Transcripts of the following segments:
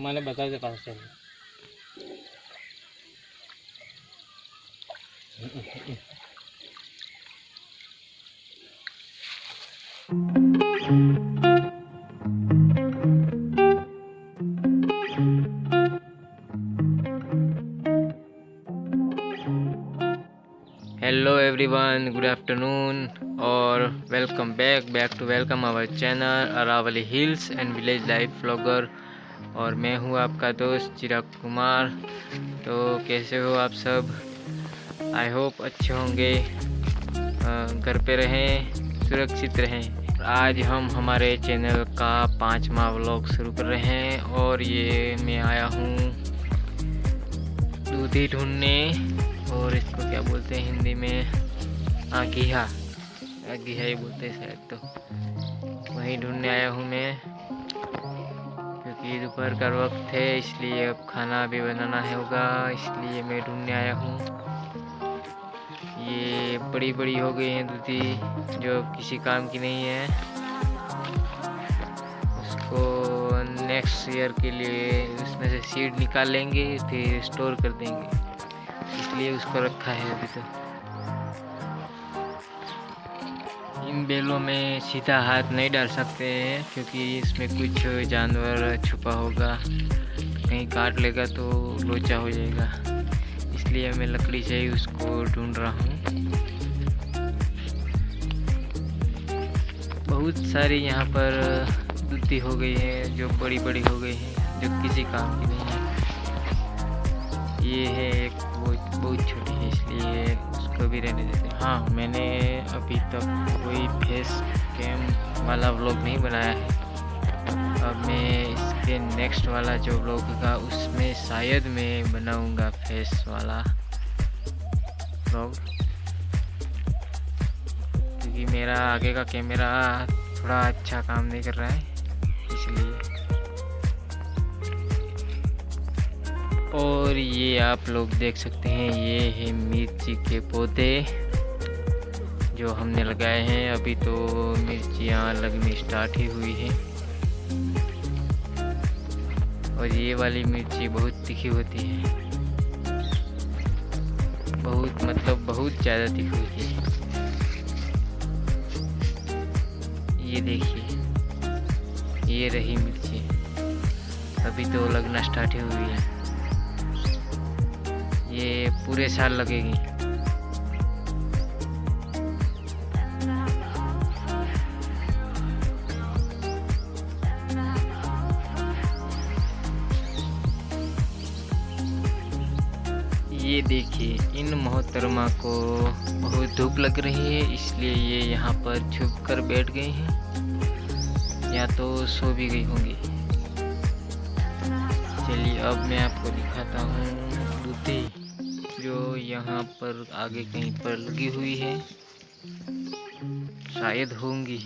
मैंने बता दे पास चल। हेलो एवरीवन, गुड आफ्टरनून और welcome welcome our channel Aravalli hills and village life vlogger. और मैं हूं आपका दोस्त चिराग कुमार। तो कैसे हो आप सब? आई होप अच्छे होंगे, घर पे रहें, सुरक्षित रहें। आज हम हमारे चैनल का 5वां व्लॉग शुरू कर रहे हैं और ये मैं आया हूँ दूधी ढूंढने, और इसको क्या बोलते हैं हिंदी में? घीहा ही बोलते हैं शायद। तो वहीं ढूंढने आया हूँ मैं, क्योंकि दोपहर का वक्त है, इसलिए अब खाना भी बनाना होगा, इसलिए मैं ढूंढने आया हूँ। ये बड़ी बड़ी हो गई हैं दूधी, जो किसी काम की नहीं है। उसको नेक्स्ट ईयर के लिए उसमें से सीड निकाल लेंगे, फिर स्टोर कर देंगे, इसलिए उसको रखा है अभी। तो इन बेलों में सीधा हाथ नहीं डाल सकते हैं, क्योंकि इसमें कुछ जानवर छुपा होगा, कहीं काट लेगा तो लोचा हो जाएगा, इसलिए मैं लकड़ी से ही उसको ढूंढ रहा हूँ। बहुत सारी यहाँ पर दूधी हो गई है, जो बड़ी बड़ी हो गई है, जो किसी काम की नहीं है। ये है एक बहुत छोटी है, इसलिए उसको भी रहने देते हैं। हाँ, मैंने अभी तक कोई फेस कैम वाला व्लॉग नहीं बनाया है। अब मैं इसके नेक्स्ट वाला जो व्लॉग होगा उसमें शायद मैं बनाऊंगा फेस वाला व्लॉग, क्योंकि मेरा आगे का कैमरा थोड़ा अच्छा काम नहीं कर रहा है, इसलिए। और ये आप लोग देख सकते हैं, ये है मिर्ची के पौधे जो हमने लगाए हैं। अभी तो मिर्चियाँ लगनी स्टार्ट ही हुई है, और ये वाली मिर्ची बहुत तीखी होती है, बहुत ज़्यादा तीखी होती है। ये देखिए, ये रही मिर्ची, अभी तो लगना स्टार्ट ही हुई है। ये पूरे साल लगेगी। ये देखिए, इन मोहतरमा को बहुत धूप लग रही है, इसलिए ये यहाँ पर छुप कर बैठ गई हैं, या तो सो भी गई होंगी। चलिए अब मैं आपको दिखाता हूँ दूधी, जो यहाँ पर आगे कहीं पर लगी हुई है, शायद होंगी।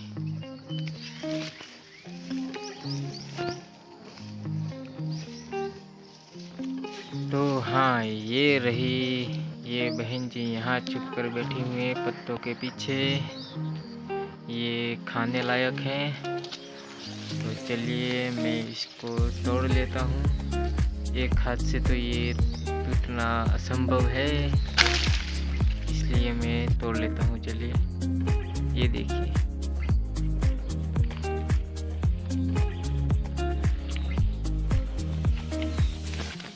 तो हाँ, ये रही, ये बहन जी यहाँ छुप कर बैठी हुई है पत्तों के पीछे। ये खाने लायक है, तो चलिए मैं इसको तोड़ लेता हूँ। एक हाथ से तो ये टूटना असंभव है, इसलिए मैं तोड़ लेता हूँ। चलिए, ये देखिए,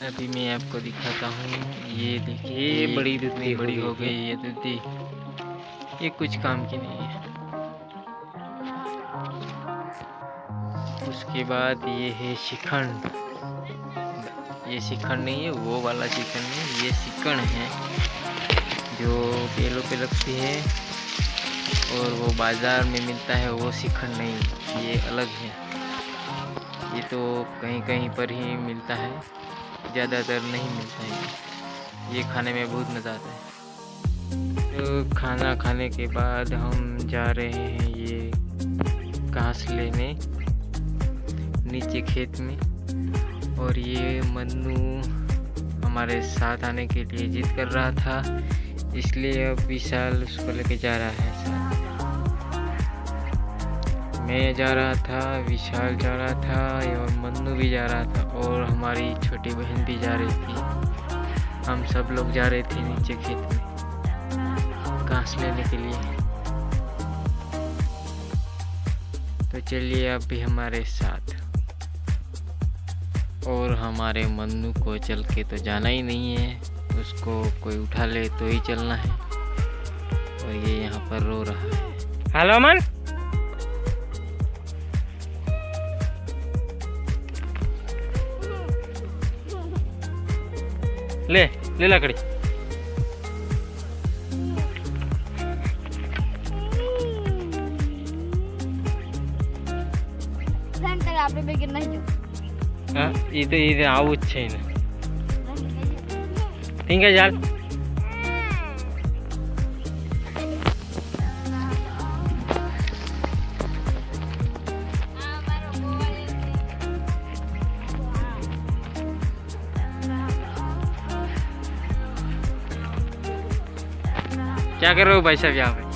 अभी मैं आपको दिखाता हूँ। ये देखिए, ये बड़ी दूधी हो गई ये दूधी, ये कुछ काम की नहीं है। उसके बाद ये है शिखंड। ये शिखंड नहीं है, वो वाला शिखंड नहीं, ये शिकण है जो बेलों पे लगती है और वो बाज़ार में मिलता है, वो शिखंड नहीं, ये अलग है। ये तो कहीं कहीं पर ही मिलता है, ज़्यादातर नहीं मिलता है। ये खाने में बहुत मज़ा आता है। तो खाना खाने के बाद हम जा रहे हैं ये घास लेने नीचे खेत में, और ये मन्नू हमारे साथ आने के लिए जिद कर रहा था, इसलिए अब विशाल उसको लेके जा रहा है साथ। मैं जा रहा था, विशाल जा रहा था और मन्नू भी जा रहा था और हमारी छोटी बहन भी जा रही थी। हम सब लोग जा रहे थे नीचे खेत में घास लेने के लिए। तो चलिए आप भी हमारे साथ। और हमारे मन्नू को चल के तो जाना ही नहीं है, उसको कोई उठा ले तो ही चलना है। और ये यहाँ पर रो रहा है। हेलो अमन, ले ले लकड़ी। ಇದು ಹಾವು ಚೈನ್ ಹಿಂಗೆ ಜಾಲ್ क्या कर रहे हो भाई साहब यहाँ पे?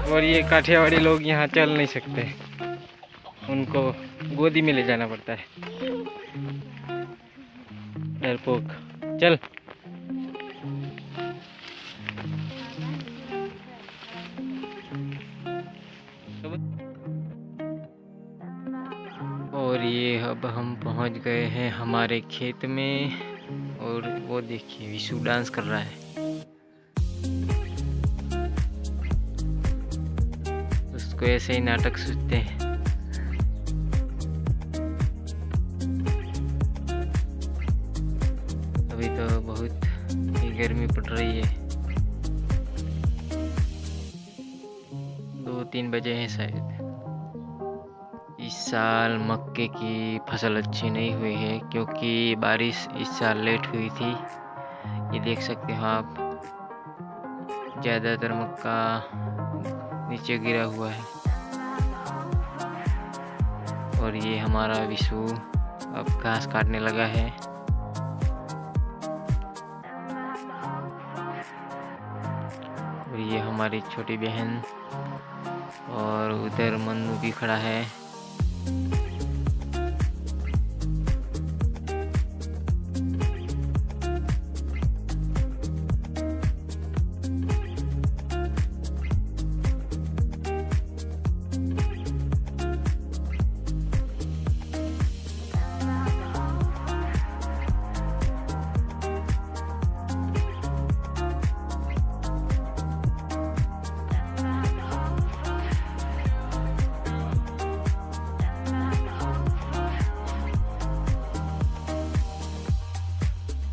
और ये काठियावाड़ी लोग यहाँ चल नहीं सकते, उनको गोदी में ले जाना पड़ता है। डरपोक चल। और ये अब हम पहुंच गए हैं हमारे खेत में। और वो देखिए विशु डांस कर रहा है। उसको ऐसे ही नाटक सूझते हैं। अभी तो बहुत ही गर्मी पड़ रही है, 2-3 बजे हैं शायद। इस साल मक्के की फसल अच्छी नहीं हुई है क्योंकि बारिश इस साल लेट हुई थी। ये देख सकते हो आप, ज़्यादातर मक्का नीचे गिरा हुआ है। और ये हमारा विशु अब घास काटने लगा है। और ये हमारी छोटी बहन, और उधर मन्नू भी खड़ा है।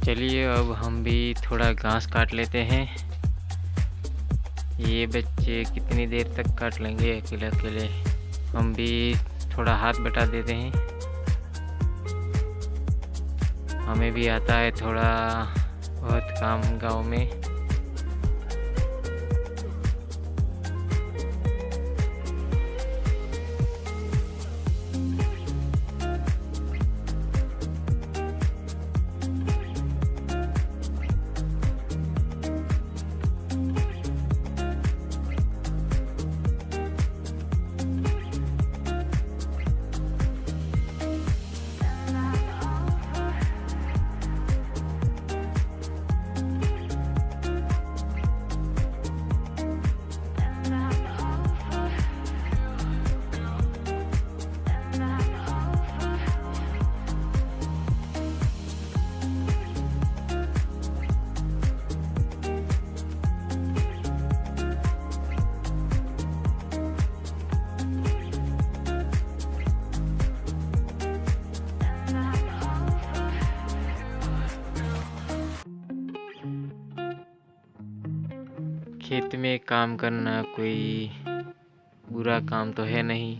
चलिए अब हम भी थोड़ा घास काट लेते हैं। ये बच्चे कितनी देर तक काट लेंगे अकेले अकेले, हम भी थोड़ा हाथ बटा देते हैं। हमें भी आता है थोड़ा बहुत काम गांव में। खेत में काम करना कोई बुरा काम तो है नहीं,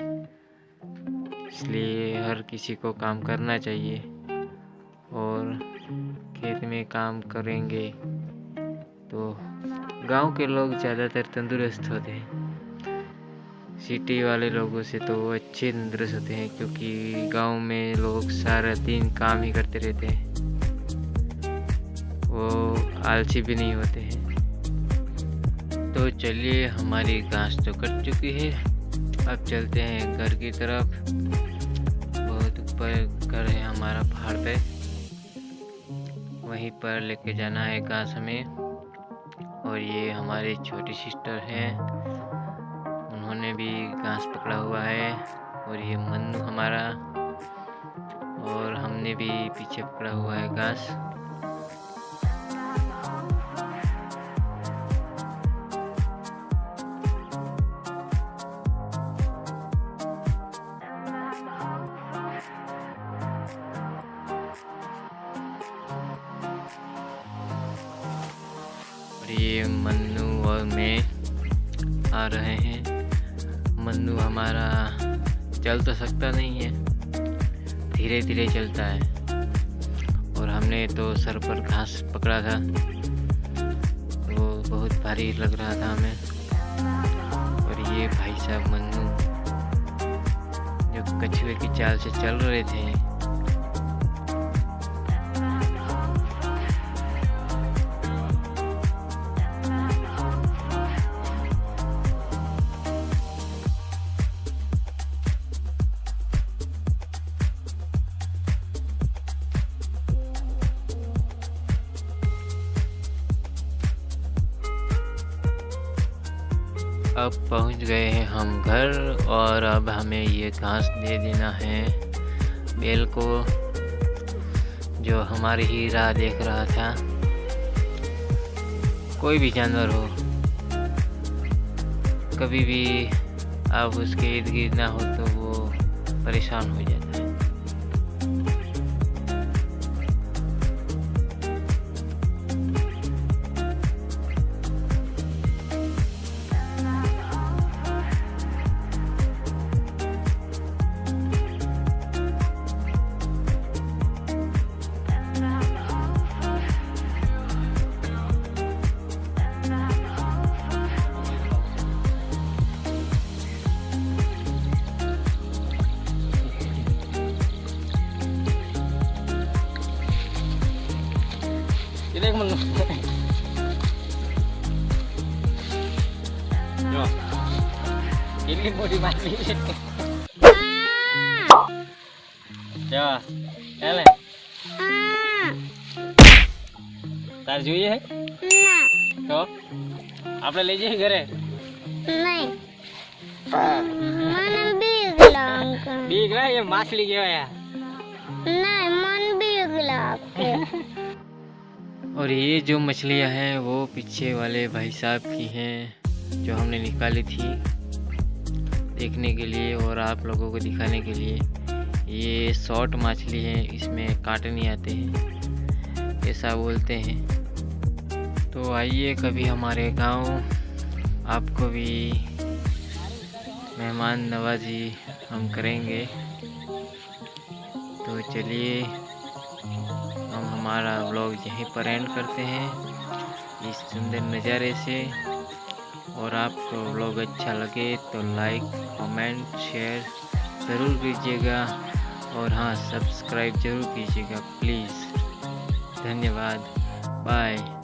इसलिए हर किसी को काम करना चाहिए। और खेत में काम करेंगे तो गांव के लोग ज़्यादातर तंदुरुस्त होते हैं। सिटी वाले लोगों से तो अच्छे तंदुरुस्त होते हैं, क्योंकि गांव में लोग सारा दिन काम ही करते रहते हैं, वो आलसी भी नहीं होते हैं। तो चलिए, हमारी घास तो कट चुकी है, अब चलते हैं घर की तरफ। बहुत ऊपर घर है हमारा पहाड़ पे, वहीं पर लेके जाना है घास हमें। और ये हमारे छोटी सिस्टर हैं, उन्होंने भी घास पकड़ा हुआ है। और ये मन्नू हमारा, और हमने भी पीछे पकड़ा हुआ है घास। और ये मन्नू और मैं आ रहे हैं। मन्नू हमारा चल तो सकता नहीं है, धीरे धीरे चलता है, और हमने तो सर पर घास पकड़ा था, तो बहुत भारी लग रहा था हमें। और ये भाई साहब मन्नू जो कछुए की चाल से चल रहे थे, अब पहुंच गए हैं हम घर। और अब हमें ये घास दे देना है बैल को, जो हमारी ही राह देख रहा था। कोई भी जानवर हो, कभी भी आप उसके इर्द गिर्द ना हो तो वो परेशान हो जाता है। देख मन्नू, जो ini mau dimati. Coba, ele. तार જોઈએ है? ના. તો આપણે લઈ જઈએ ઘરે? નહીં. મને બીક લાગે. બીક લાગે? માછલી કહેવાય. નહીં, મને બીક લાગે. और ये जो मछलियां हैं वो पीछे वाले भाई साहब की हैं, जो हमने निकाली थी देखने के लिए और आप लोगों को दिखाने के लिए। ये शॉर्ट मछली है, इसमें कांटे नहीं आते हैं, ऐसा बोलते हैं। तो आइए कभी हमारे गांव, आपको भी मेहमान नवाजी हम करेंगे। तो चलिए, हम हमारा व्लॉग यहीं पर एंड करते हैं इस सुंदर नज़ारे से। और आपको व्लॉग अच्छा लगे तो लाइक, कमेंट, शेयर ज़रूर कीजिएगा, और हाँ, सब्सक्राइब ज़रूर कीजिएगा प्लीज़। धन्यवाद, बाय।